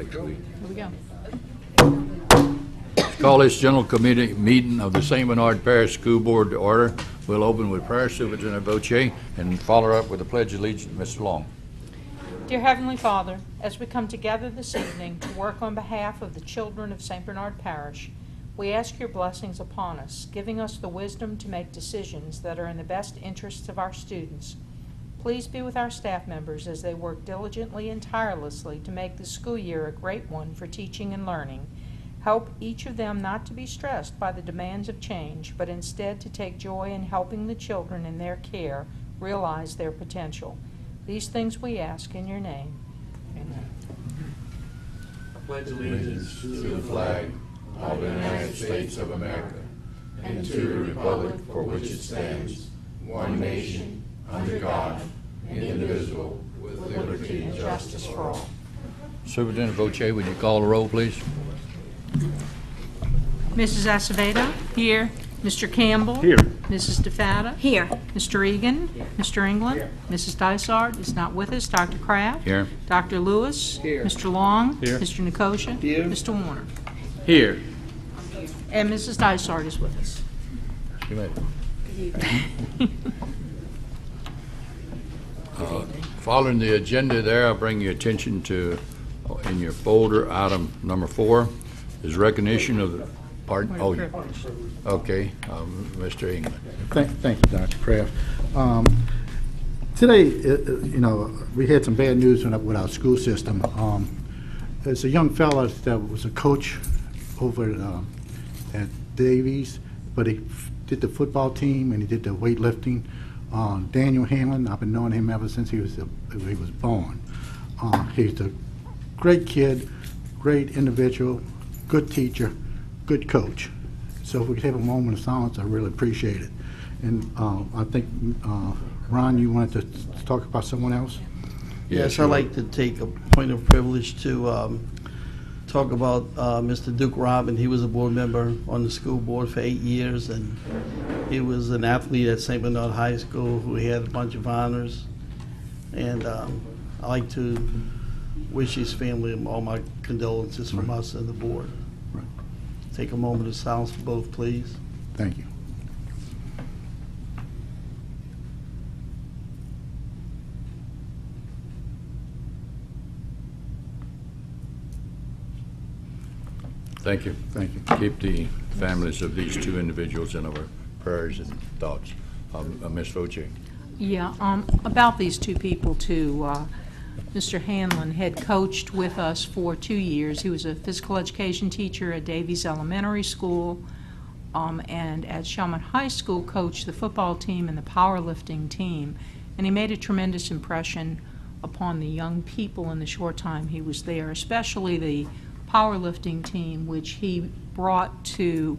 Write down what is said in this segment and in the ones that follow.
next week. Here we go. Call this general committee meeting of the St. Bernard Parish School Board to order. We'll open with Parish Superintendent Voce and follow up with the Pledge of Allegiance. Mr. Long. Dear Heavenly Father, as we come together this evening to work on behalf of the children of St. Bernard Parish, we ask your blessings upon us, giving us the wisdom to make decisions that are in the best interests of our students. Please be with our staff members as they work diligently and tirelessly to make the school year a great one for teaching and learning. Help each of them not to be stressed by the demands of change, but instead to take joy in helping the children in their care realize their potential. These things we ask in your name. Amen. I pledge allegiance to the flag of the United States of America and to the republic for which it stands, one nation, under God, indivisible, with liberty and justice for all. Superintendent Voce, would you call the roll, please? Mrs. Acevedo? Here. Mr. Campbell? Here. Mrs. DeFatta? Here. Mr. Egan? Mr. England? Here. Mrs. Dysart is not with us. Dr. Kraft? Here. Dr. Lewis? Here. Mr. Long? Here. Mr. Nicosia? Here. Mr. Warner? Here. And Mrs. Dysart is with us. You may. Following the agenda there, I'll bring your attention to, in your folder, item number 4 is recognition of the, pardon? Oh, okay, Mr. England. Thank you, Dr. Kraft. Today, we had some bad news with our school system. There's a young fella that was a coach over at Davies, but he did the football team and he did the weightlifting. Daniel Hanlon, I've been knowing him ever since he was born. He's a great kid, great individual, good teacher, good coach. So if we could have a moment of silence, I really appreciate it. And I think, Ron, you wanted to talk about someone else? Yes, I'd like to take a point of privilege to talk about Mr. Duke Robin. He was a board member on the school board for 8 years, and he was an athlete at St. Bernard High School who had a bunch of honors. And I'd like to wish his family all my condolences from us and the board. Right. Take a moment of silence for both, please. Thank you. Thank you. Thank you. Keep the families of these two individuals in our prayers and thoughts. Ms. Voce. Yeah, about these two people too. Mr. Hanlon had coached with us for 2 years. He was a physical education teacher at Davies Elementary School, and at Shellman High School coached the football team and the powerlifting team. And he made a tremendous impression upon the young people in the short time he was there, especially the powerlifting team, which he brought to,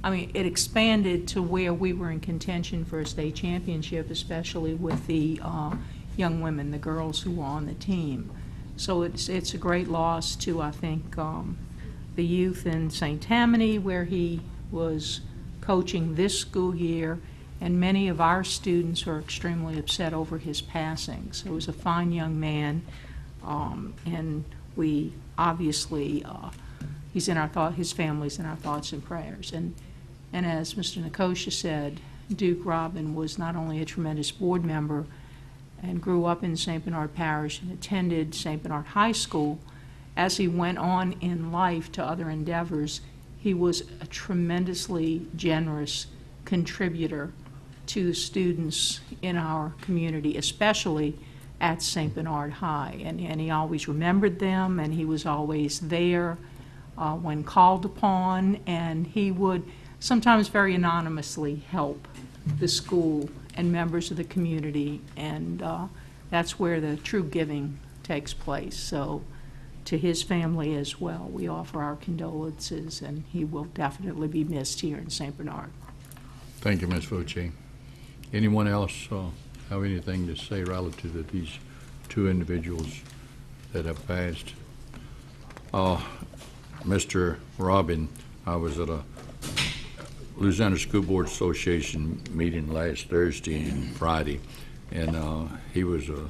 it expanded to where we were in contention for a state championship, especially with the young women, the girls who were on the team. So it's a great loss to, I think, the youth in St. Tammany, where he was coaching this school year, and many of our students are extremely upset over his passing. So he was a fine young man, and we obviously, he's in our thought, his family's in our thoughts and prayers. And as Mr. Nicosia said, Duke Robin was not only a tremendous board member and grew up in St. Bernard Parish and attended St. Bernard High School. As he went on in life to other endeavors, he was a tremendously generous contributor to students in our community, especially at St. Bernard High. And he always remembered them, and he was always there when called upon, and he would sometimes very anonymously help the school and members of the community, and that's where the true giving takes place. So to his family as well, we offer our condolences, and he will definitely be missed here in St. Bernard. Thank you, Ms. Voce. Anyone else have anything to say relative to these two individuals that have passed? Mr. Robin, I was at a Louisiana School Board Association meeting last Thursday and Friday, and he was a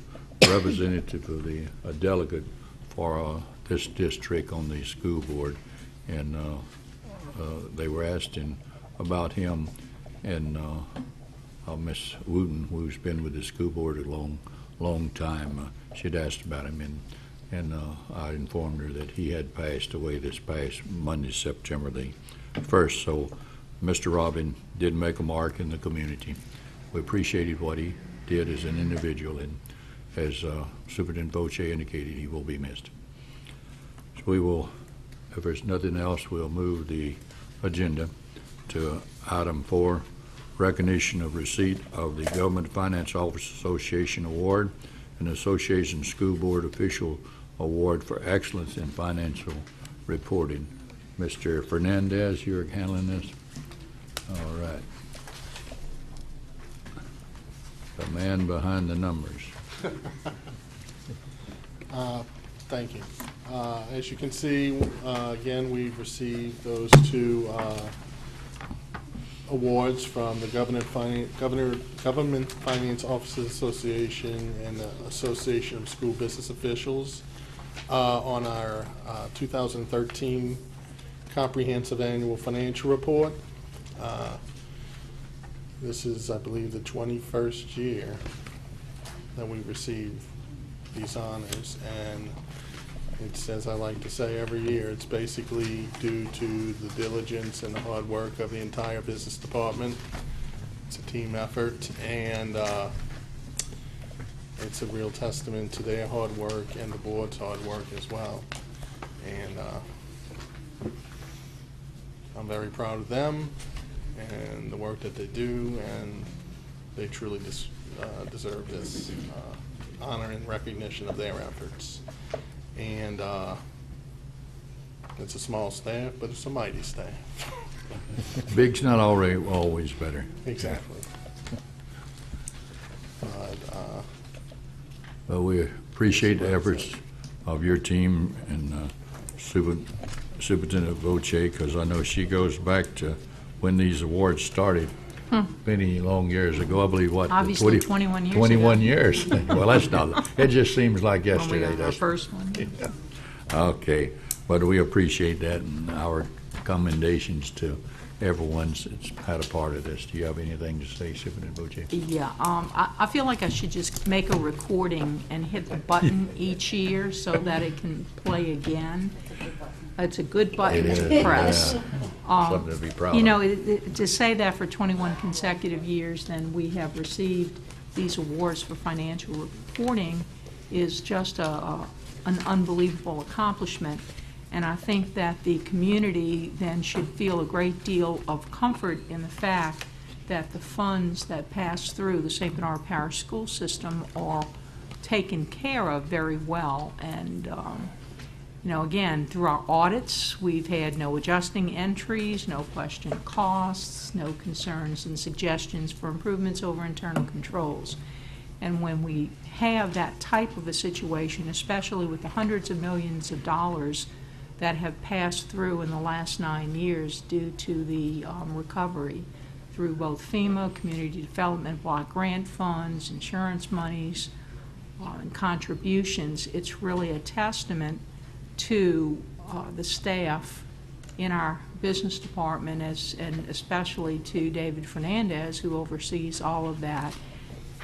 representative of a delegate for this district on the school board, and they were asking about him, and Miss Wooten, who's been with the school board a long time, she'd asked about him, and I informed her that he had passed away this past Monday, September the 1st. So Mr. Robin did make a mark in the community. We appreciated what he did as an individual, and as Superintendent Boche indicated, he will be missed. So we will, if there's nothing else, we'll move the agenda to item 4, recognition of receipt of the Government Finance Officers Association Award and Association School Board Official Award for Excellence in Financial Reporting. Mr. Fernandez, you're handling this? All right. The man behind the numbers. Thank you. As you can see, again, we've received those 2 awards from the Government Finance Officers Association and the Association of School Business Officials on our 2013 Comprehensive Annual Financial Report. This is, I believe, the 21st year that we received these honors, and it's, as I like to say every year, it's basically due to the diligence and the hard work of the entire business department. It's a team effort, and it's a real testament to their hard work and the board's hard work as well. And I'm very proud of them and the work that they do, and they truly deserve this honor and recognition of their efforts. And it's a small staff, but it's a mighty staff. Big's not always better. Exactly. Well, we appreciate the efforts of your team and Superintendent Boche, because I know she goes back to when these awards started many long years ago. I believe, what? Obviously 21 years 21 ago. years. Well, that's not, it just seems like When we yesterday. got our doesn't it? first one. Yeah. Okay, but we appreciate that, and our commendations to everyone that's had a part of this. Do you have anything to say, Superintendent Boche? Yeah, I feel like I should just make a recording and hit the button each year so that it can play again. It's a good button It to is, press. yeah. Something to be proud You know, of. to say that for 21 consecutive years, then we have received these awards for financial reporting is just an unbelievable accomplishment. And I think that the community then should feel a great deal of comfort in the fact that the funds that pass through the St. Bernard Parish school system are taken care of very well. And you know, again, through our audits, we've had no adjusting entries, no question costs, no concerns and suggestions for improvements over internal controls. And when we have that type of a situation, especially with the hundreds of millions of dollars that have passed through in the last 9 years due to the recovery through both FEMA, community development block grant funds, insurance monies, and contributions, it's really a testament to the staff in our business department, and especially to David Fernandez, who oversees all of that.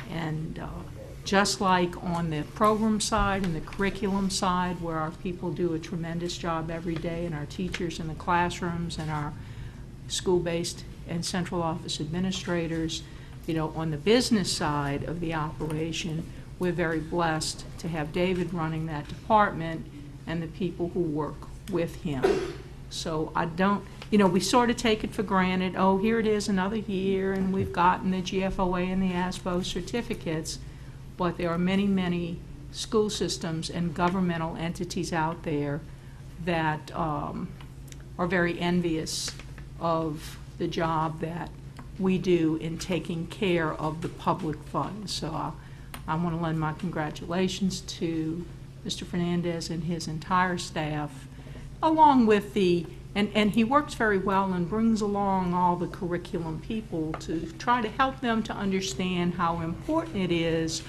And just like on the program side and the curriculum side, where our people do a tremendous job every day, and our teachers in the classrooms and our school-based and central office administrators, you know, on the business side of the operation, we're very blessed to have David running that department and the people who work with him. So I don't, you know, we sort of take it for granted. Oh, here it is another year, and we've gotten the GFOA and the ASBO certificates. But there are many, many school systems and governmental entities out there that are very envious of the job that we do in taking care of the public funds. So I want to lend my congratulations to Mr. Fernandez and his entire staff, along with the, and he works very well and brings along all the curriculum people to try to help them to understand how important it is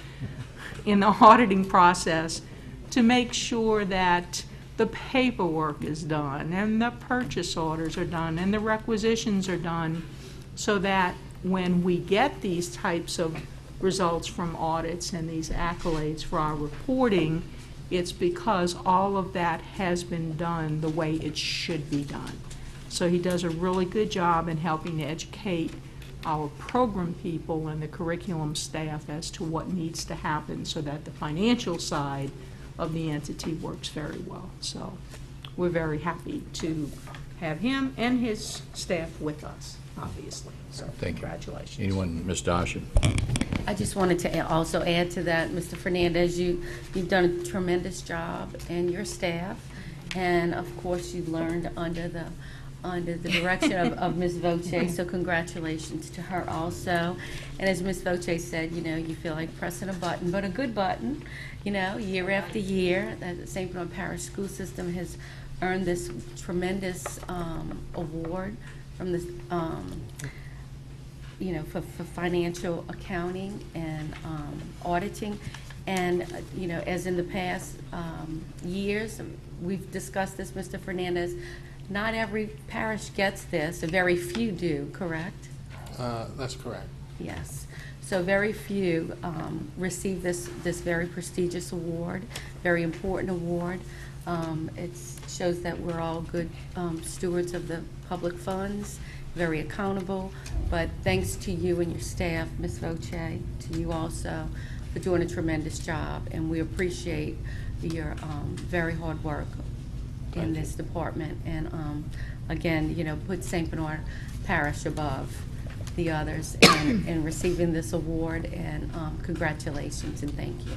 in the auditing process to make sure that the paperwork is done, and the purchase orders are done, and the requisitions are done, so that when we get these types of results from audits and these accolades for our reporting, it's because all of that has been done the way it should be done. So he does a really good job in helping to educate our program people and the curriculum staff as to what needs to happen so that the financial side of the entity works very well. So we're very happy to have him and his staff with us, obviously. So Thank you. congratulations. Anyone, Ms. Dasha? I just wanted to also add to that, Mr. Fernandez, you've done a tremendous job, and your staff, and of course you've learned under the direction of Ms. Voce, so congratulations to her also. And as Ms. Voce said, you feel like pressing a button, but a good button, year after year. The St. Bernard Parish School System has earned this tremendous award from the for financial accounting and auditing. And, as in the past years, we've discussed this, Mr. Fernandez, not every parish gets this, very few do, correct? That's correct. Yes. So very few receive this very prestigious award, very important award. It shows that we're all good stewards of the public funds, very accountable. But thanks to you and your staff, Ms. Voce, to you also, for doing a tremendous job. And we appreciate your very hard work in this department. And again, put St. Bernard Parish above the others in receiving this award. And congratulations and thank you.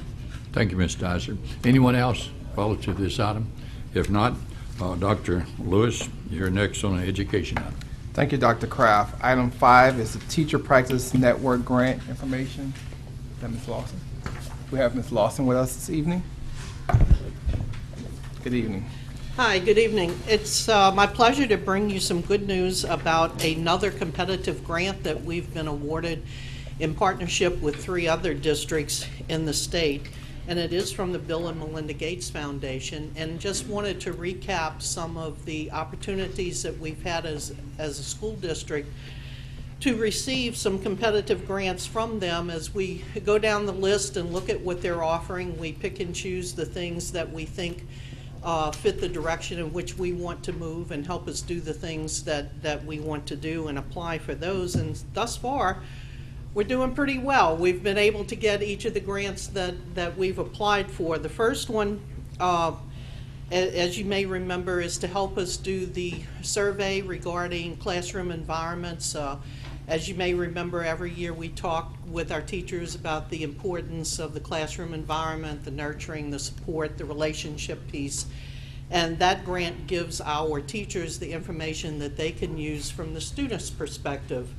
Thank you, Ms. Dyser. Anyone else relative to this item? If not, Dr. Lewis, you're next on the education item. Thank you, Dr. Kraft. Item 5 is the Teacher Practice Network Grant information. Is that Ms. Lawson? We have Ms. Lawson with us this evening. Good evening. Hi, good evening. It's my pleasure to bring you some good news about another competitive grant that we've been awarded in partnership with 3 other districts in the state, and it is from the Bill and Melinda Gates Foundation. And just wanted to recap some of the opportunities that we've had as a school district to receive some competitive grants from them. As we go down the list and look at what they're offering, we pick and choose the things that we think fit the direction in which we want to move and help us do the things that we want to do and apply for those. And thus far, we're doing pretty well. We've been able to get each of the grants that we've applied for. The first one, as you may remember, is to help us do the survey regarding classroom environments. As you may remember, every year we talk with our teachers about the importance of the classroom environment, the nurturing, the support, the relationship piece. And that grant gives our teachers the information that they can use from the student's perspective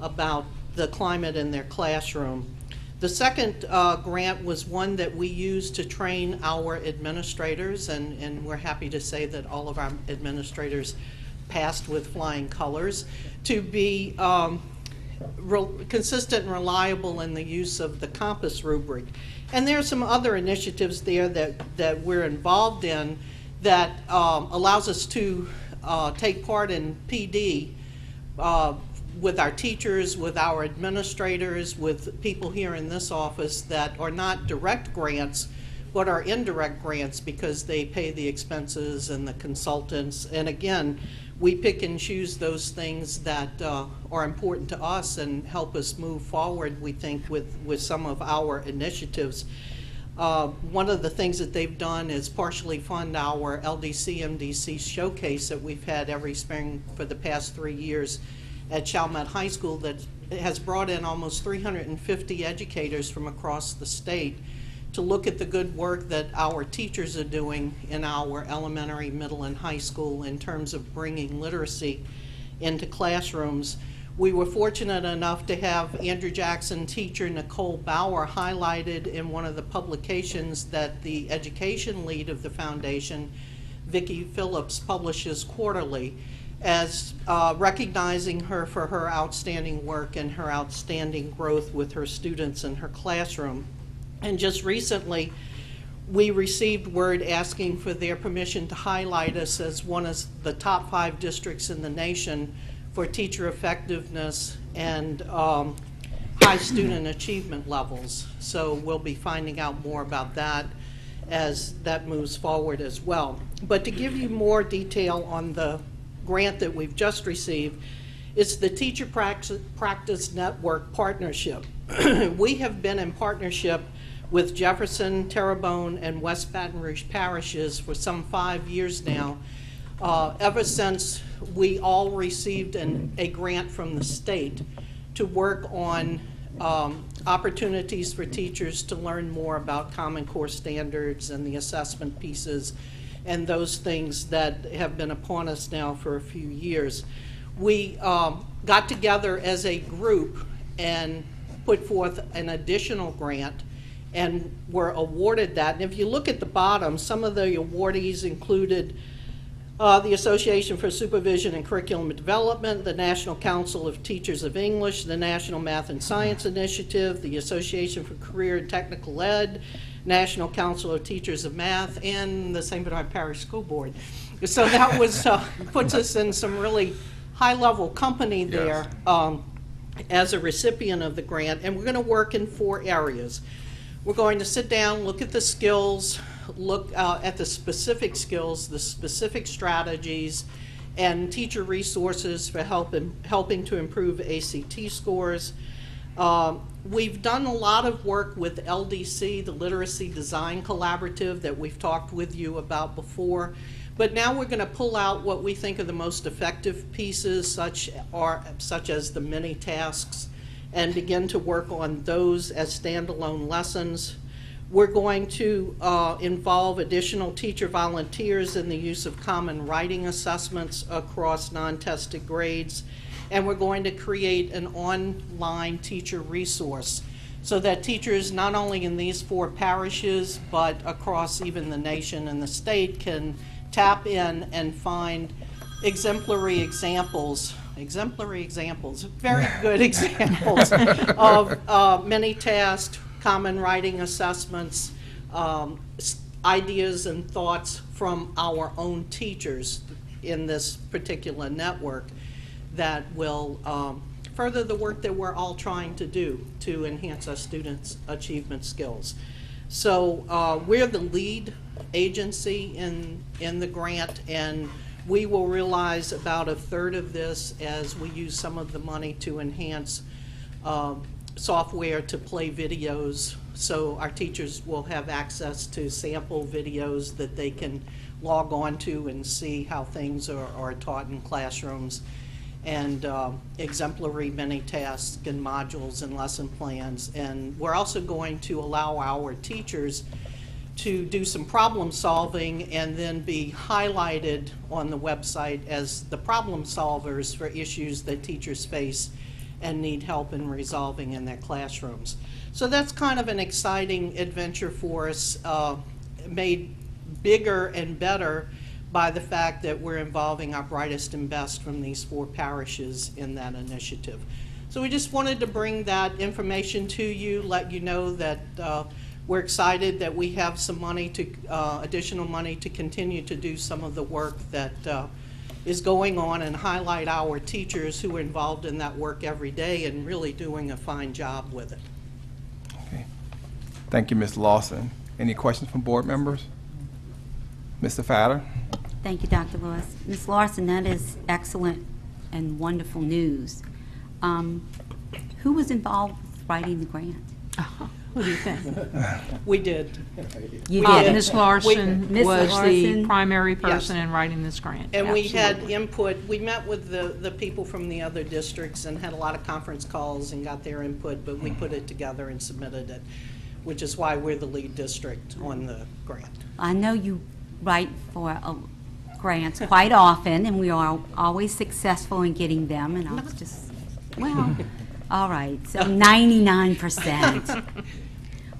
about the climate in their classroom. The second grant was one that we used to train our administrators, and we're happy to say that all of our administrators passed with flying colors, to be consistent and reliable in the use of the Compass rubric. And there are some other initiatives there that we're involved in that allows us to take part in PD with our teachers, with our administrators, with people here in this office that are not direct grants, but are indirect grants because they pay the expenses and the consultants. And again, we pick and choose those things that are important to us and help us move forward, we think, with some of our initiatives. One of the things that they've done is partially fund our LDC MDC showcase that we've had every spring for the past 3 years at Chalmette High School, that has brought in almost 350 educators from across the state to look at the good work that our teachers are doing in our elementary, middle, and high school in terms of bringing literacy into classrooms. We were fortunate enough to have Andrew Jackson teacher Nicole Bauer highlighted in one of the publications that the education lead of the foundation, Vicki Phillips, publishes quarterly, as recognizing her for her outstanding work and her outstanding growth with her students in her classroom. And just recently, we received word asking for their permission to highlight us as one of the top 5 districts in the nation for teacher effectiveness and high student achievement levels. So we'll be finding out more about that as that moves forward as well. But to give you more detail on the grant that we've just received, it's the Teacher Practice Network Partnership. We have been in partnership with Jefferson, Terrebonne, and West Baton Rouge parishes for some 5 years now, ever since we all received a grant from the state to work on opportunities for teachers to learn more about Common Core standards and the assessment pieces and those things that have been upon us now for a few years. We got together as a group and put forth an additional grant and were awarded that. And if you look at the bottom, some of the awardees included the Association for Supervision and Curriculum Development, the National Council of Teachers of English, the National Math and Science Initiative, the Association for Career and Technical Ed, National Council of Teachers of Math, and the St. Bernard Parish School Board. So that was puts us in some really high-level company there as a recipient of the grant, and we're going to work in 4 areas. We're going to sit down, look at the skills, look at the specific skills, the specific strategies, and teacher resources for helping to improve ACT scores. We've done a lot of work with LDC, the Literacy Design Collaborative that we've talked with you about before. But now we're going to pull out what we think are the most effective pieces, such as the mini tasks, and begin to work on those as standalone lessons. We're going to involve additional teacher volunteers in the use of common writing assessments across non-tested grades. And we're going to create an online teacher resource so that teachers not only in these 4 parishes but across even the nation and the state can tap in and find exemplary examples, very good examples of many tasked common writing assessments, ideas and thoughts from our own teachers in this particular network that will further the work that we're all trying to do to enhance our students' achievement skills. So we're the lead agency in the grant, and we will realize about 1/3 of this as we use some of the money to enhance software to play videos, so our teachers will have access to sample videos that they can log on to and see how things are taught in classrooms, and exemplary mini tasks and modules and lesson plans. And we're also going to allow our teachers to do some problem solving and then be highlighted on the website as the problem solvers for issues that teachers face and need help in resolving in their classrooms. So that's kind of an exciting adventure for us, made bigger and better by the fact that we're involving our brightest and best from these 4 parishes in that initiative. So we just wanted to bring that information to you, let you know that we're excited that we have some money to, additional money to continue to do some of the work that is going on and highlight our teachers who are involved in that work every day and really doing a fine job with it. Okay. Thank you, Ms. Lawson. Any questions from board members? Mr. Fatter? Thank you, Dr. Lewis. Ms. Larson, that is excellent and wonderful news. Who was involved with writing the grant? What do you think? We did. You We did. did. Ms. Larson Ms. was the Larson? primary person Yes. in writing this grant. And we had Absolutely. input. We met with the people from the other districts and had a lot of conference calls and got their input, but we put it together and submitted it, which is why we're the lead district on the grant. I know you write for grants quite often, and we are always successful in getting them, and I was just, well, all right, so 99%.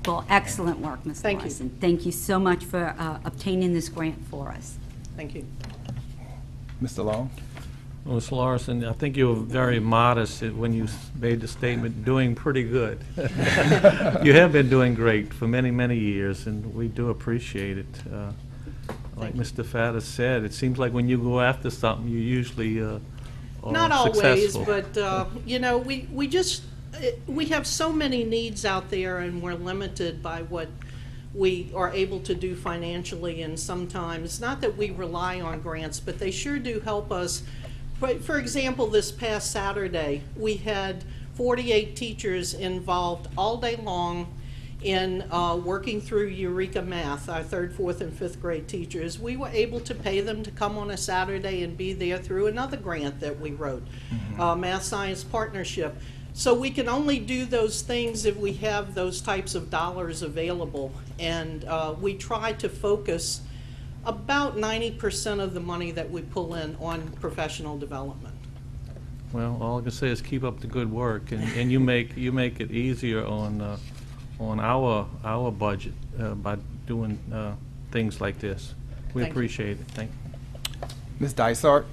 Well, excellent work, Ms. Thank you. Larson. Thank you so much for obtaining this grant for us. Thank you. Mr. Long? Well, Ms. Larson, I think you were very modest when you made the statement, doing pretty good. You have been doing great for many, many years, and we do appreciate it. Like Mr. Faddis said, it seems like when you go after something, you usually are Not always, successful. but, you know, we have so many needs out there, and we're limited by what we are able to do financially, and sometimes, not that we rely on grants, but they sure do help us. For example, this past Saturday, we had 48 teachers involved all day long in working through Eureka Math, our 3rd, 4th, and 5th grade teachers. We were able to pay them to come on a Saturday and be there through another grant that we wrote, Math Science Partnership. So we can only do those things if we have those types of dollars available. And we try to focus about 90% of the money that we pull in on professional development. Well, all I can say is keep up the good work, and you make it easier on our budget by doing things like this. We Thank you. appreciate it. Thank you. Ms. Dysart?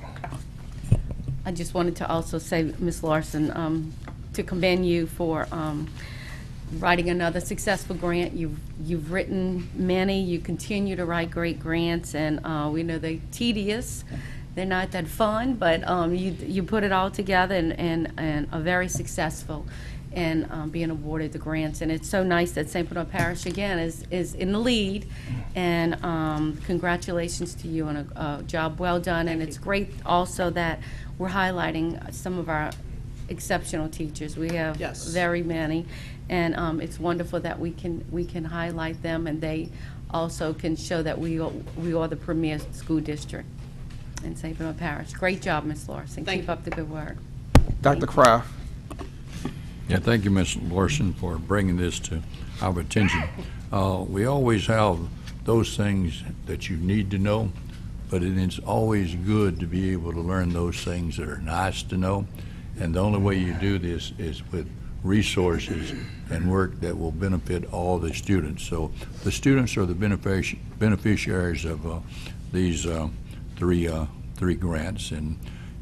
I just wanted to also say, Ms. Larson, to commend you for writing another successful grant. You've written many. You continue to write great grants, and we know they're tedious. They're not that fun, but you put it all together and are very successful in being awarded the grants. And it's so nice that St. Bernard Parish again is in the lead. And congratulations to you on a job well done. And it's great also that we're highlighting some of our exceptional teachers. We have Yes. very many, and it's wonderful that we can highlight them, and they also can show that we are the premier school district in St. Bernard Parish. Great job, Ms. Larson. Thank Keep you. up the good work. Dr. Kraft? Yeah, thank you, Ms. Larson, for bringing this to our attention. We always have those things that you need to know, but it is always good to be able to learn those things that are nice to know. And the only way you do this is with resources and work that will benefit all the students. So the students are the beneficiaries of these three grants, and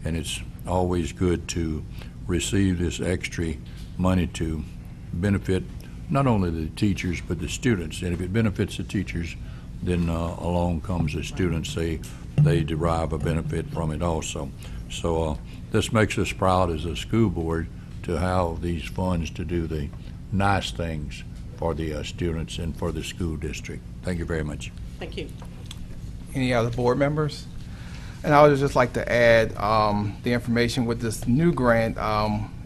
it's always good to receive this extra money to benefit not only the teachers but the students. And if it benefits the teachers, then along comes the students. They derive a benefit from it also. So this makes us proud as a school board to have these funds to do the nice things for the students and for the school district. Thank you very much. Thank you. Any other board members? And I would just like to add the information with this new grant,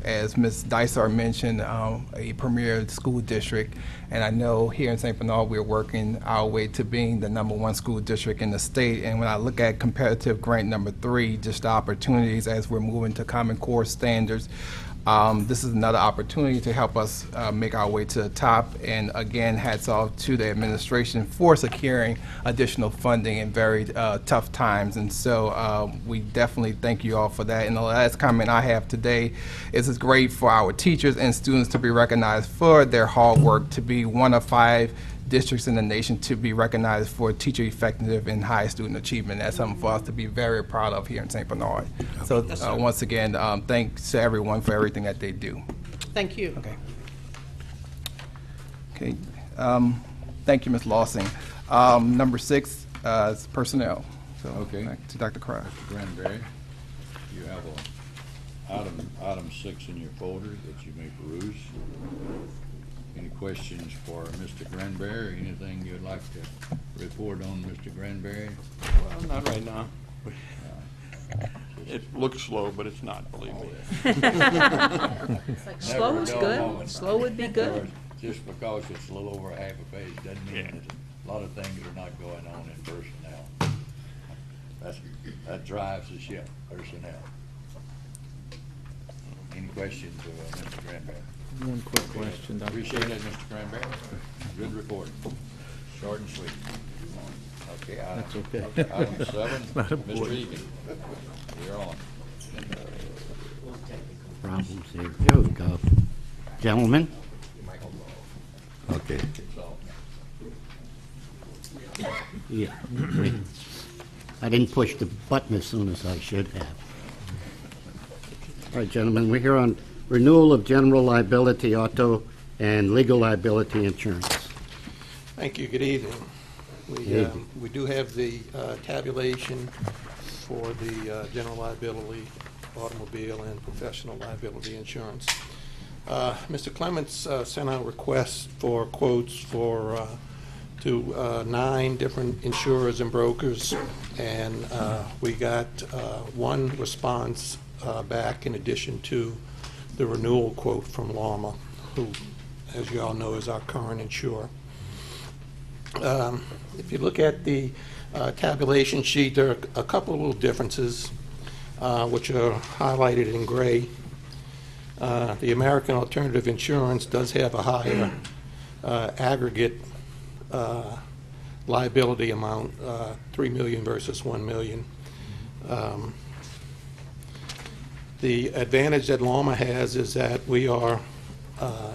as Ms. Dysart mentioned, a premier school district. And I know here in St. Bernard, we're working our way to being the #1 school district in the state. And when I look at competitive grant number 3, just the opportunities as we're moving to Common Core standards, this is another opportunity to help us make our way to the top. And again, hats off to the administration for securing additional funding in very tough times. And so we definitely thank you all for that. And the last comment I have today is it's great for our teachers and students to be recognized for their hard work, to be one of 5 districts in the nation to be recognized for teacher effectiveness and high student achievement. That's something for us to be very proud of here in St. Bernard. So once again, thanks to everyone for everything that they do. Thank you. Okay. Okay. Thank you, Ms. Lawson. Number 6 is personnel. So Okay. back to Dr. Kraft. Granberry, you have item 6 in your folder that you may peruse. Any questions for Mr. Granberry? Anything you'd like to report on Mr. Granberry? Well, not right now. It looks slow, but it's not, believe me. Slow Never is a dull good. moment. Slow would be good. Just because it's a little over half a page doesn't mean Yeah. there's a lot of things that are not going on in personnel. That drives the ship, personnel. Any questions of Mr. Granberry? One quick question, Dr. Appreciate that, Mr. Cranberry. Good report. Short and sweet. Okay, That's okay. Item 7, Not Mr. important. Egan. You're on. Problems here. Here we go. Gentlemen? Okay. Yeah. Wait. I didn't push the button as soon as I should have. All right, gentlemen, we're here on renewal of general liability, auto, and legal liability insurance. Thank you. Good evening. We do have the tabulation for the general liability, automobile, and professional liability insurance. Mr. Clements sent out requests for quotes for to 9 different insurers and brokers, and we got one response back in addition to the renewal quote from Lama, who, as you all know, is our current insurer. If you look at the tabulation sheet, there are a couple of little differences which are highlighted in gray. The American Alternative Insurance does have a higher aggregate liability amount, $3 million versus $1 million. The advantage that Lama has is that we are,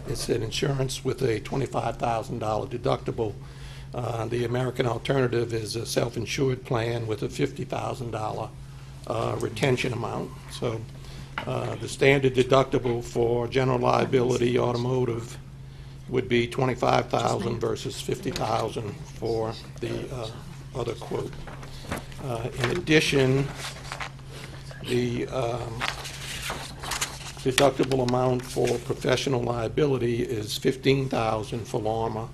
it's an insurance with a $25,000 deductible. The American Alternative is a self-insured plan with a $50,000 retention amount. So the standard deductible for general liability automotive would be $25,000 versus $50,000 for the other quote. In addition, the deductible amount for professional liability is $15,000 for Lama,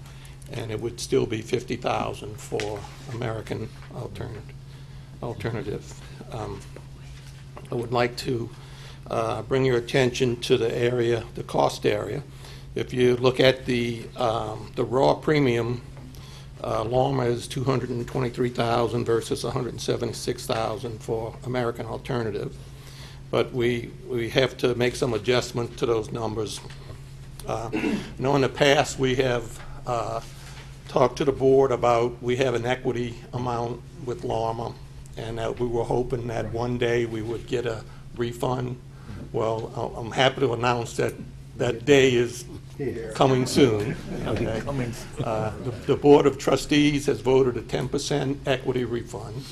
and it would still be $50,000 for American Alternative. I would like to bring your attention to the area, the cost area. If you look at the raw premium, Lama is $223,000 versus $176,000 for American Alternative. But we have to make some adjustment to those numbers. In the past, we have talked to the board about, we have an equity amount with Lama, and that we were hoping that one day we would get a refund. Well, I'm happy to announce that that day is coming soon. Okay? The Board of Trustees has voted a 10% equity refund.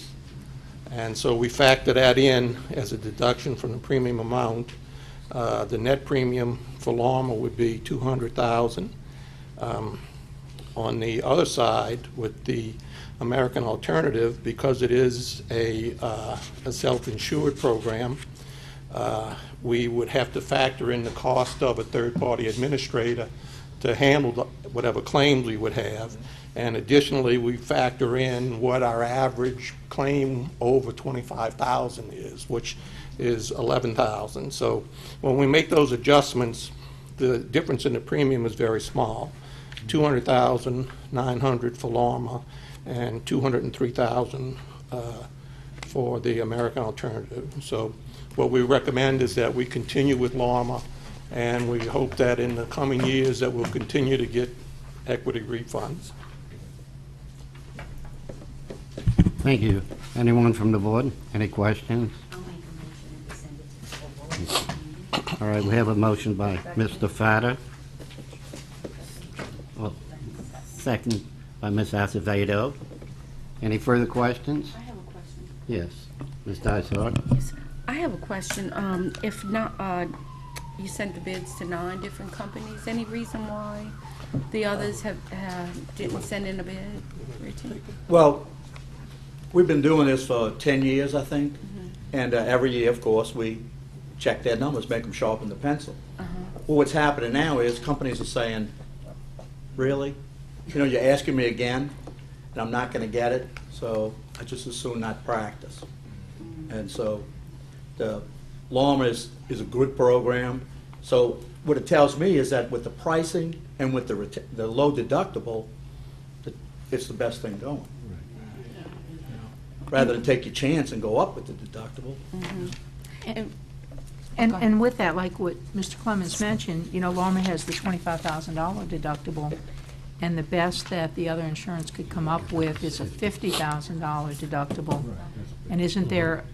And so we factor that in as a deduction from the premium amount. The net premium for Lama would be $200,000. On the other side, with the American Alternative, because it is a self-insured program, we would have to factor in the cost of a third-party administrator to handle whatever claims we would have. And additionally, we factor in what our average claim over $25,000 is, which is $11,000. So when we make those adjustments, the difference in the premium is very small. $200,900 for Lama and $203,000 for the American Alternative. So what we recommend is that we continue with Lama, and we hope that in the coming years that we'll continue to get equity refunds. Thank you. Anyone from the board? Any questions? I'll make a motion and send it to the full board. All right, we have a motion by Mr. Fadder. Well, second by Ms. Acevedo. Any further questions? I have a question. Yes. Ms. Dysart? Yes. I have a question. If not, you sent the bids to 9 different companies. Any reason why the others didn't send in a bid? Richie? Well, we've been doing this for 10 years, I think, and every year, of course, we check their numbers, make them sharpen the pencil. Well, what's happening now is companies are saying, really? You know, you're asking me again, and I'm not going to get it, so I just as soon not practice. And so the Lama is a good program. So what it tells me is that with the pricing and with the low deductible, it's the best thing going. Rather than take your chance and go up with the deductible. And with that, like what Mr. Clemens mentioned, you know, Lama has the $25,000 deductible, and the best that the other insurance could come up with is a $50,000 deductible. And isn't there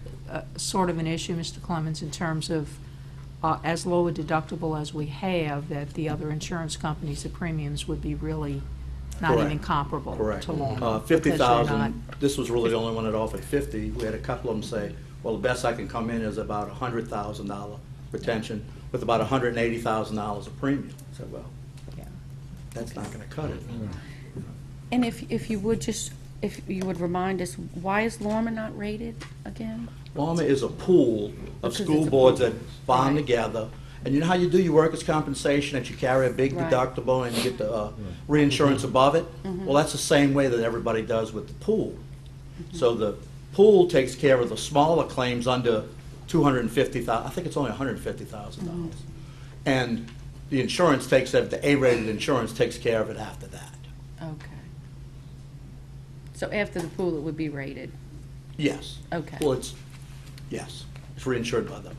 sort of an issue, Mr. Clemens, in terms of as low a deductible as we have, that the other insurance companies, the premiums would be really not Correct. even comparable Correct. to Lama? $50,000, this was really the only one that offered $50,000. We had a couple of them say, well, the best I can come in is about $100,000 retention with about $180,000 of premium. I said, well, that's not going to cut it. And if you would just, if you would remind us, why is Lorma not rated again? Lorma is a pool of Because school it's a boards pool. that bond Right. together. And you know how you do your workers' compensation, that you carry a big Right. deductible and you get the reinsurance above it? Mhm. Well, that's the same way that everybody does with the pool. So the pool takes care of the smaller claims under $250,000. I think it's only $150,000. And the insurance takes it, the A-rated insurance takes care of it after that. Okay. So after the pool, it would be rated? Yes. Okay. Well, it's reinsured by the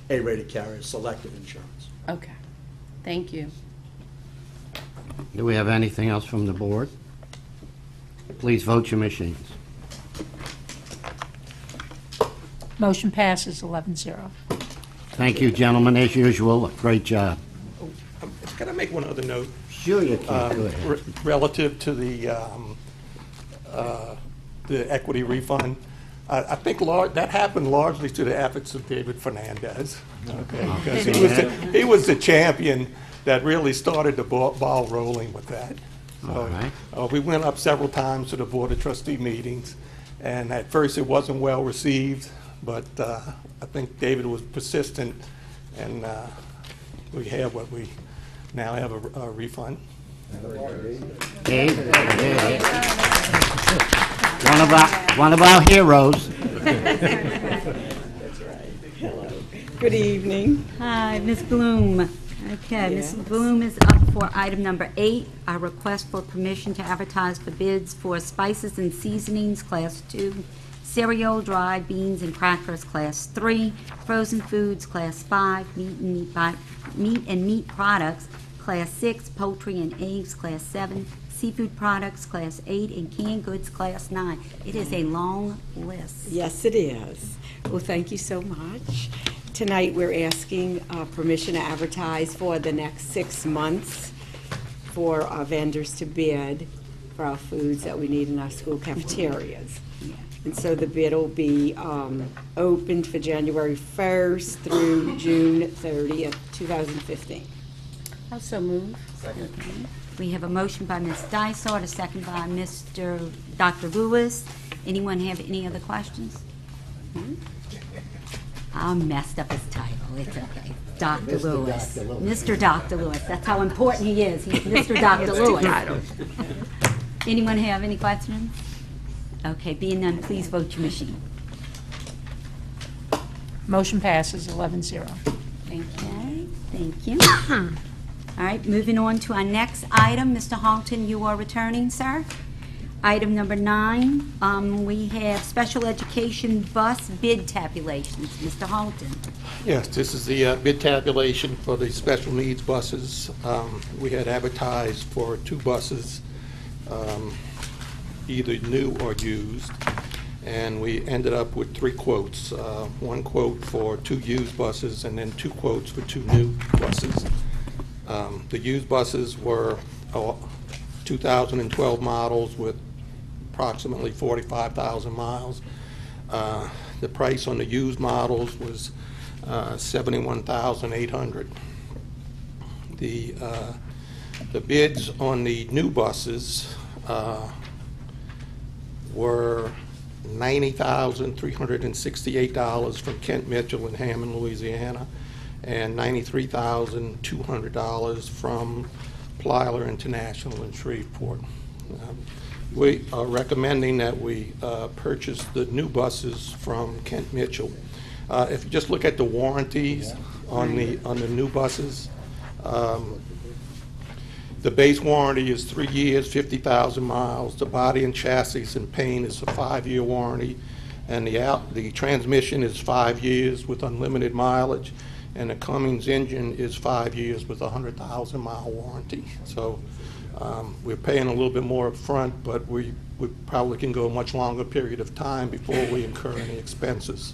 A-rated carrier, Selective Insurance. Okay. Thank you. Do we have anything else from the board? Please vote your machines. Motion passes 11-0. Thank you, gentlemen, as usual. Great job. Can I make one other note? Sure you can. Go ahead. Relative to the equity refund. I think that happened largely to the efforts of David Fernandez. Okay, because he was the champion that really started the ball rolling with that. All right. We went up several times to the Board of Trustee meetings, and at first it wasn't well received, but I think David was persistent, and we have what we now have a refund. Dave? One of our heroes. Good evening. Hi, Ms. Bloom. Okay, Ms. Bloom is up for item number 8, a request for permission to advertise for bids for spices and seasonings, Class 2, cereal, dried beans and crackers, Class 3, frozen foods, Class 5, meat and meat products, Class 6, poultry and eggs, Class 7, seafood products, Class 8, and canned goods, Class 9. It is a long list. Yes, it is. Well, thank you so much. Tonight, we're asking permission to advertise for the next 6 months for our vendors to bid for our foods that we need in our school cafeterias. And so the bid will be opened for January 1st through June 30th, 2015. Also move. Second. We have a motion by Ms. Dysart, a second by Dr. Lewis. Anyone have any other questions? I messed up his title. It's okay. Dr. Lewis. Mr. Dr. Lewis. That's how important he is. He's Mr. Dr. Lewis. Anyone have any questions? Okay, being none, please vote your machine. Motion passes 11-0. Okay, thank you. All right, moving on to our next item. Mr. Halton, you are returning, sir. Item number 9, we have special education bus bid tabulations. Mr. Halton. Yes, this is the bid tabulation for the special needs buses. We had advertised for 2 buses, either new or used, and we ended up with 3 quotes. 1 quote for 2 used buses and then 2 quotes for 2 new buses. The used buses were 2012 models with approximately 45,000 miles. The price on the used models was $71,800. The bids on the new buses were $90,368 from Kent Mitchell in Hammond, Louisiana, and $93,200 from Plyler International in Shreveport. We are recommending that we purchase the new buses from Kent Mitchell. If you just look at the warranties on the new buses, the base warranty is 3 years, 50,000 miles. The body and chassis and paint is a 5-year warranty, and the transmission is 5 years with unlimited mileage, and the Cummins engine is 5 years with a 100,000-mile warranty. So we're paying a little bit more up front, but we probably can go a much longer period of time before we incur any expenses.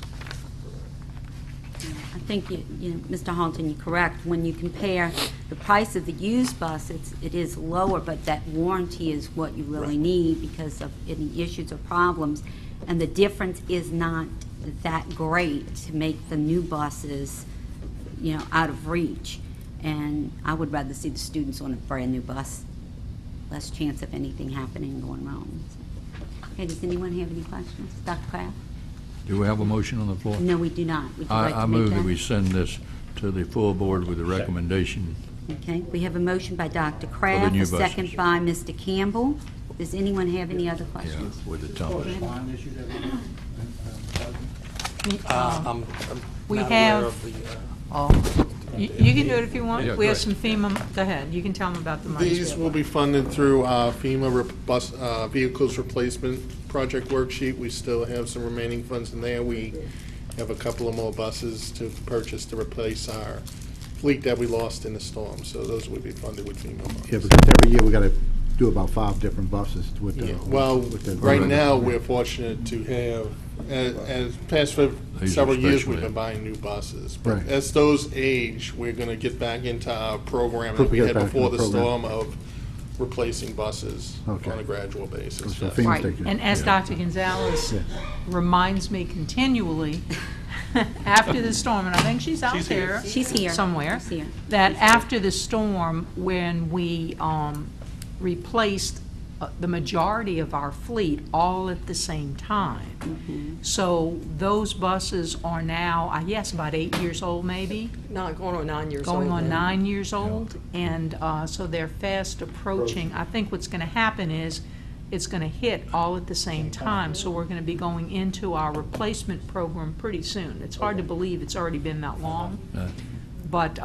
I think, Mr. Halton, you're correct. When you compare the price of the used bus, it is lower, but that warranty is what you really need because of any issues or problems. And the difference is not that great to make the new buses out of reach. And I would rather see the students on a brand-new bus. Less chance of anything happening and going wrong. Okay, does anyone have any questions? Dr. Kraft? Do we have a motion on the floor? No, we do not. Would you like I to make move that that? we send this to the full board with a recommendation. Okay, we have a motion by Dr. Kraft, new a second buses. by Mr. Campbell. Does anyone have any other Yeah, questions? with the tunnels. I'm We not aware have- of the, You can do it if you want. Yeah, We go have some FEMA, go ahead, you can tell them about the money. These will be funded through FEMA bus vehicles replacement project worksheet. We still have some remaining funds in there. We have a couple of more buses to purchase to replace our fleet that we lost in the storm. So those will be funded with FEMA funds. Yeah, because every year we got to do about 5 different buses with the. Yeah, well, with the- right now, we're fortunate to have, as past for These are several years, special we've been ed. buying new buses. But Right. as those age, we're going to get back into our program that Put we it had back in before the the program. storm of replacing buses Okay. on a gradual basis. So yes. FEMA's Right, taking it. and as Yeah. Dr. Gonzalez Yeah. reminds me continually, after the storm, and I think she's out there. She's here. Somewhere. She's here. That after the storm, when we replaced the majority of our fleet all at the same time. So those buses are now, I guess, about 8 years old maybe? Not going on 9 years old. Going on now. 9 years old, and so they're fast approaching. I think what's going to happen is it's going to hit all at the same time, so we're going to be going into our replacement program pretty soon. It's hard to believe it's already been that long, but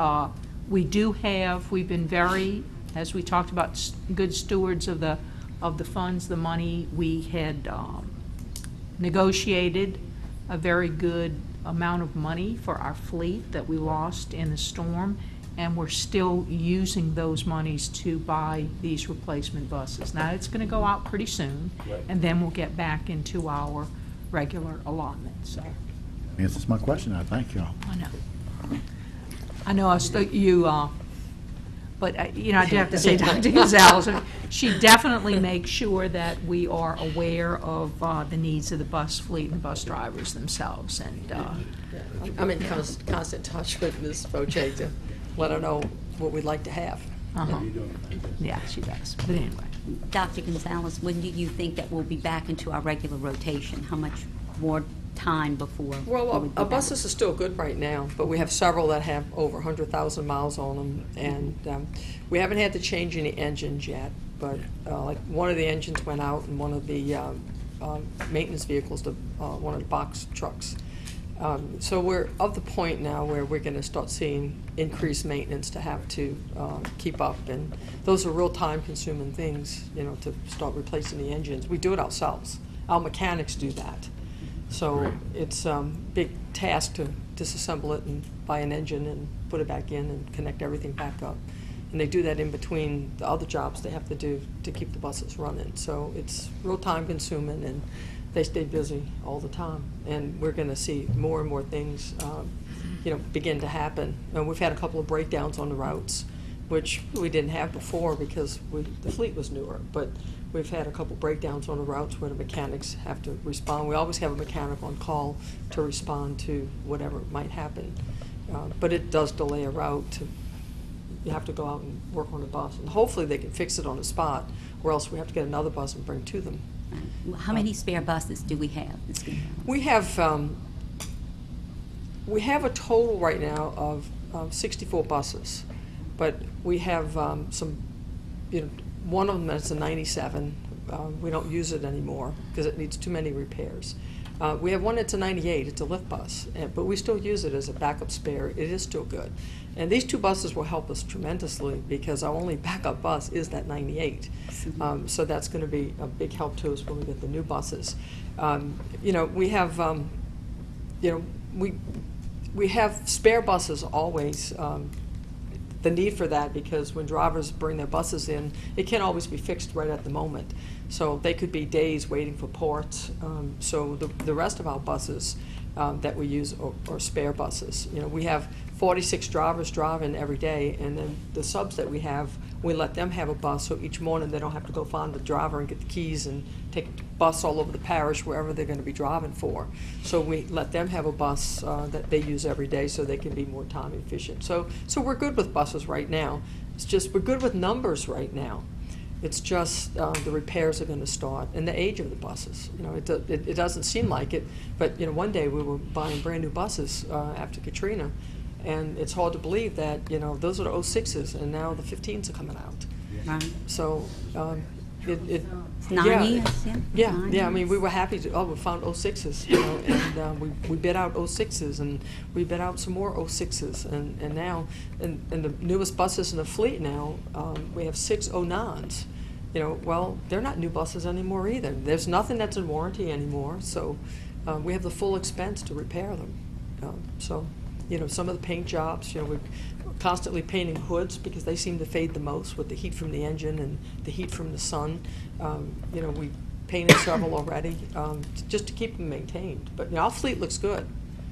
we do have, we've been very, as we talked about, good stewards of the funds, the money. We had negotiated a very good amount of money for our fleet that we lost in the storm, and we're still using those monies to buy these replacement buses. Now, it's going to go out pretty soon, and then we'll get back into our regular allotment, so. Answers my question, I thank y'all. I know. I know but, I do have to say, Dr. Gonzalez, she definitely makes sure that we are aware of the needs of the bus fleet and bus drivers themselves, and, I'm in constant touch with Ms. Boche to let her know what we'd like to have. yeah, she does, but anyway. Dr. Gonzalez, when do you think that we'll be back into our regular rotation? How much more time before? Well, we would be our back? buses are still good right now, but we have several that have over 100,000 miles on them, and we haven't had to change any engines yet, but like one of the engines went out in one of the maintenance vehicles, one of the box trucks. So we're of the point now where we're going to start seeing increased maintenance to have to keep up, and those are real time-consuming things, to start replacing the engines. We do it ourselves. Our mechanics do that. So it's a big task to disassemble it and buy an engine and put it back in and connect everything back up. And they do that in between the other jobs they have to do to keep the buses running. So it's real time-consuming, and they stay busy all the time. And we're going to see more and more things, begin to happen. And we've had a couple of breakdowns on the routes, which we didn't have before because the fleet was newer. But we've had a couple breakdowns on the routes where the mechanics have to respond. We always have a mechanic on call to respond to whatever might happen. But it does delay a route. You have to go out and work on the bus. And hopefully they can fix it on the spot, or else we have to get another bus and bring to them. How many spare buses do we have? We have a total right now of 64 buses, but we have some, one of them is a 97. We don't use it anymore because it needs too many repairs. We have one that's a 98. It's a lift bus, but we still use it as a backup spare. It is still good. And these two buses will help us tremendously because our only backup bus is that 98. So that's going to be a big help to us when we get the new buses. We have, we have spare buses always. The need for that because when drivers bring their buses in, it can't always be fixed right at the moment. So they could be days waiting for ports. So the rest of our buses, that we use, or spare buses. You know, we have 46 drivers driving every day, and then the subs that we have, we let them have a bus, so each morning they don't have to go find the driver and get the keys and take a bus all over the parish, wherever they're going to be driving for. So we let them have a bus that they use every day so they can be more time efficient. So we're good with buses right now. It's just we're good with numbers right now. It's just the repairs are going to start, and the age of the buses. You know, it doesn't seem like it, but you know, one day we were buying brand new buses after Katrina, and it's hard to believe that, you know, those are the 06s, and now the 15s are coming out. Right. So It's 9 years, yeah? Yeah. I mean, we were happy to, we found 06s, you know, and we bid out 06s, and we bid out some more 06s, and now, and the newest buses in the fleet now, we have 6 09s. You know, well, they're not new buses anymore either. There's nothing that's in warranty anymore, so we have the full expense to repair them. So, you know, some of the paint jobs, you know, we're constantly painting hoods because they seem to fade the most with the heat from the engine and the heat from the sun. You know, we painted several already, just to keep them maintained. But, you know, our fleet looks good.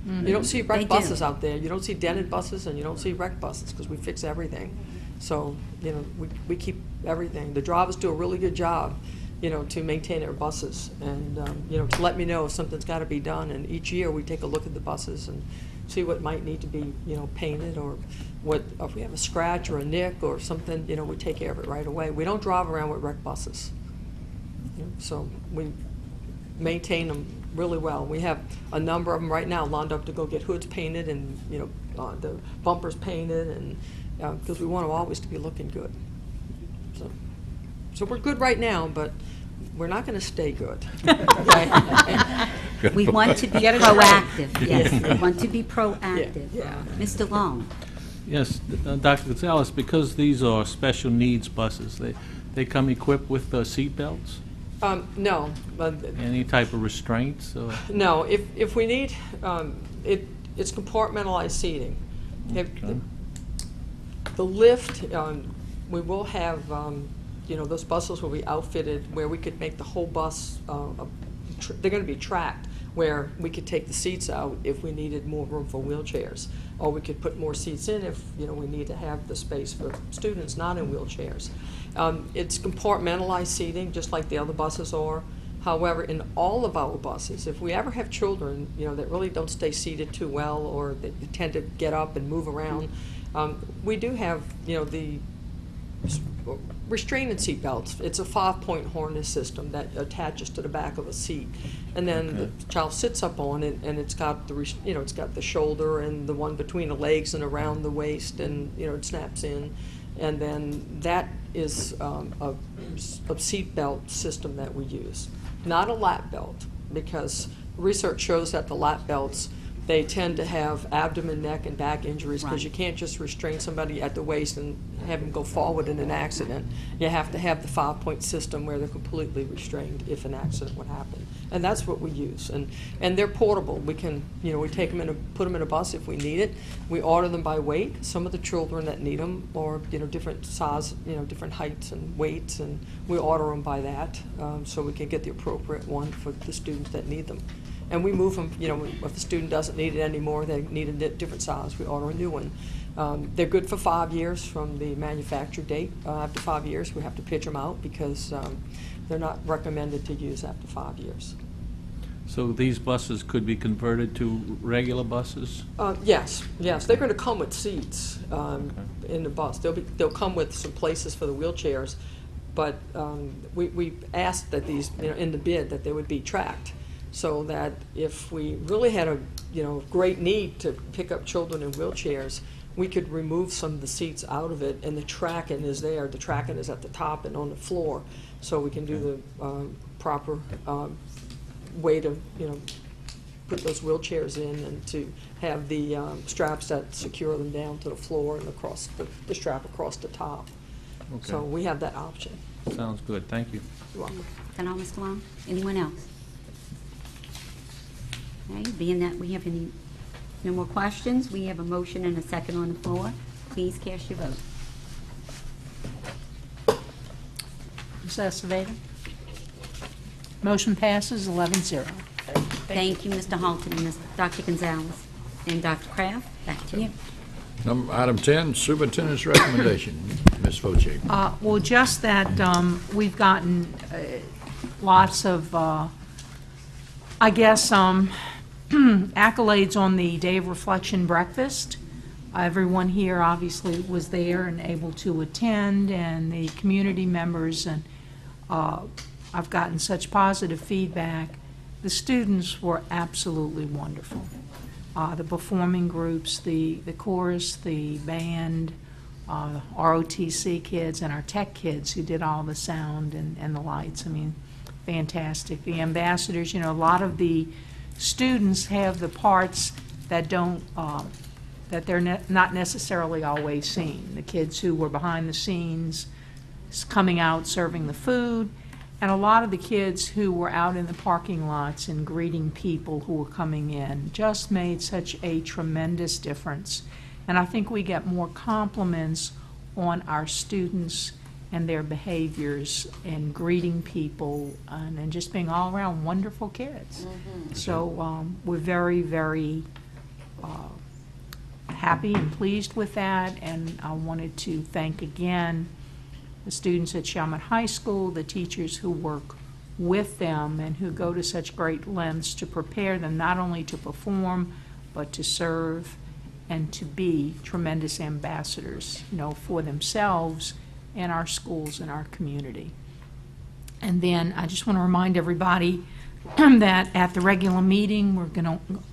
Mm-hmm. You don't see They wrecked do. buses out there. You don't see dented buses, and you don't see wrecked buses because we fix everything. So, you know, we keep everything. The drivers do a really good job, you know, to maintain our buses, and, you know, to let me know if something's got to be done. And each year we take a look at the buses and see what might need to be, you know, painted, or what, if we have a scratch or a nick or something, you know, we take care of it right away. We don't drive around with wrecked buses. You know, so we maintain them really well. We have a number of them right now lined up to go get hoods painted and, you know, the bumpers painted, and because we want them always to be looking good. So we're good right now, but we're not going to stay good. We want to be proactive, yes, we want to be proactive. Yeah. Mr. Long? Yes, Dr. Gonzalez, because these are special needs buses, they come equipped with seat belts? No. Any type of restraints? Or? No, if we need, it's compartmentalized seating. The lift, we will have, you know, those buses will be outfitted where we could make the whole bus, they're going to be tracked, where we could take the seats out if we needed more room for wheelchairs, or we could put more seats in if, you know, we need to have the space for students not in wheelchairs. It's compartmentalized seating, just like the other buses are. However, in all of our buses, if we ever have children, you know, that really don't stay seated too well, or they tend to get up and move around, we do have, you know, the restraining seat belts. It's a 5-point harness system that attaches to the back of a seat, and then the child sits up on it, and it's got the, you know, it's got the shoulder and the one between the legs and around the waist, and, you know, it snaps in, and then that is a seat belt system that we use. Not a lap belt, because research shows that the lap belts, they tend to have abdomen, neck, and back injuries, because you can't just restrain somebody at the waist and have them go forward in an accident. You have to have the 5-point system where they're completely restrained if an accident would happen. And that's what we use. And they're portable. We can, you know, we take them put them in a bus if we need it. We order them by weight. Some of the children that need them are, you know, different size, you know, different heights and weights, and we order them by that, so we can get the appropriate one for the students that need them. And we move them, you know, if the student doesn't need it anymore, they need a different size, we order a new one. They're good for 5 years from the manufacture date. After 5 years, we have to pitch them out because they're not recommended to use after 5 years. So these buses could be converted to regular buses? Yes, they're going to come with seats in the bus. They'll come with some places for the wheelchairs, but we asked that these, you know, in the bid, that they would be tracked, so that if we really had a, you know, great need to pick up children in wheelchairs, we could remove some of the seats out of it, and the tracking is there. The tracking is at the top and on the floor, so we can do the proper way to, you know, put those wheelchairs in, and to have the straps that secure them down to the floor and across the strap across the top. Okay. So we have that option. Sounds good. Thank you. You're welcome. That all, Mr. Long? Anyone else? Okay, being that we have no more questions, we have a motion and a second on the floor. Please cast your vote. Ms. Acevedo? Motion passes 11-0. Thank you, Mr. Halton and Dr. Gonzalez. And Dr. Kraft, back to you. Item 10, superintendent's recommendation. Ms. Fauci. Well, just that we've gotten lots of, I guess, accolades on the Day of Reflection breakfast. Everyone here obviously was there and able to attend, and the community members, and I've gotten such positive feedback. The students were absolutely wonderful. The performing groups, the chorus, the band, ROTC kids, and our tech kids who did all the sound and the lights. I mean, fantastic. The ambassadors, a lot of the students have the parts that don't, that they're not necessarily always seen. The kids who were behind the scenes, coming out, serving the food, and a lot of the kids who were out in the parking lots and greeting people who were coming in just made such a tremendous difference. And I think we get more compliments on our students and their behaviors and greeting people and just being all around wonderful kids. So we're very, very happy and pleased with that, and I wanted to thank again the students at Chalmette High School, the teachers who work with them and who go to such great lengths to prepare them not only to perform but to serve and to be tremendous ambassadors, for themselves and our schools and our community. And then I just want to remind everybody that at the regular meeting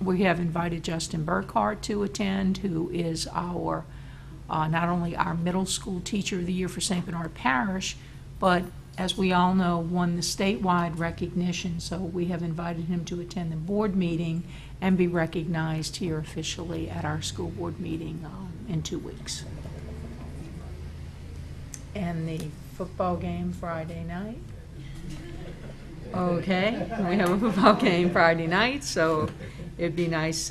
we have invited Justin Burkhart to attend, who is our not only our middle school teacher of the year for St. Bernard Parish, but as we all know, won the statewide recognition. So we have invited him to attend the board meeting and be recognized here officially at our school board meeting in 2 weeks. And the football game Friday night. Okay, we have a football game Friday night, so it'd be nice.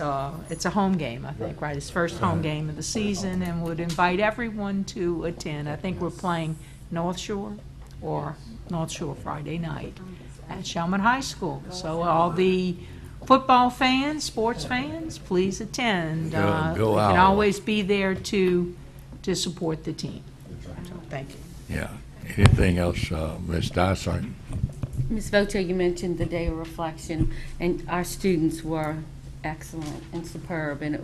It's a home game, I think, right? It's first home game of the season, and would invite everyone to attend. I think we're playing North Shore Friday night at Chalmette High School. So all the football fans, sports fans, please attend. Go we out. can always be there to support the team. So thank you. Yeah. Anything else, Ms. Dysart? Ms. Voto, you mentioned the Day of Reflection, and our students were excellent and superb, and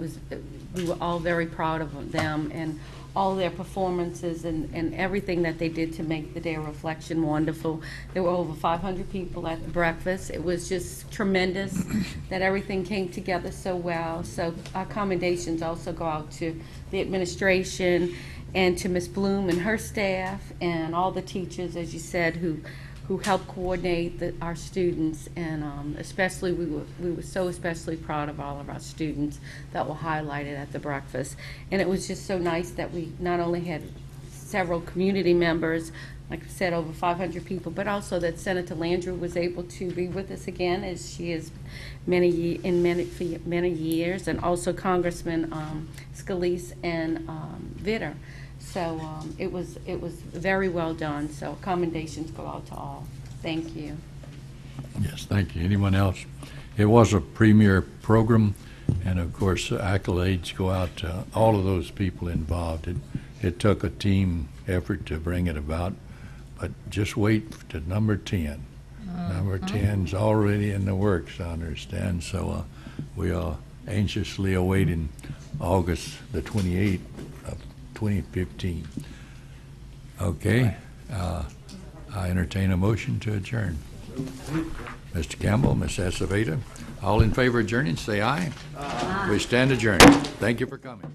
we were all very proud of them and all their performances and everything that they did to make the Day of Reflection wonderful. There were over 500 people at the breakfast. It was just tremendous that everything came together so well. So our commendations also go out to the administration and to Ms. Bloom and her staff and all the teachers, as you said, who helped coordinate our students, and especially we were so especially proud of all of our students that were highlighted at the breakfast. And it was just so nice that we not only had several community members, like I said, over 500 people, but also that Senator Landrieu was able to be with us again, as she is for many years, and also Congressman Scalise and Vitter. So it was very well done. So commendations go out to all. Thank you. Yes, thank you. Anyone else? It was a premier program, and of course, accolades go out to all of those people involved. It took a team effort to bring it about, but just wait to number 10. Number 10's already in the works, I understand. So we are anxiously awaiting August the 28th of 2015. Okay. I entertain a motion to adjourn. Mr. Campbell, Ms. Aceveda, all in favor of adjourning, say aye. Aye. We stand adjourned. Thank you for coming.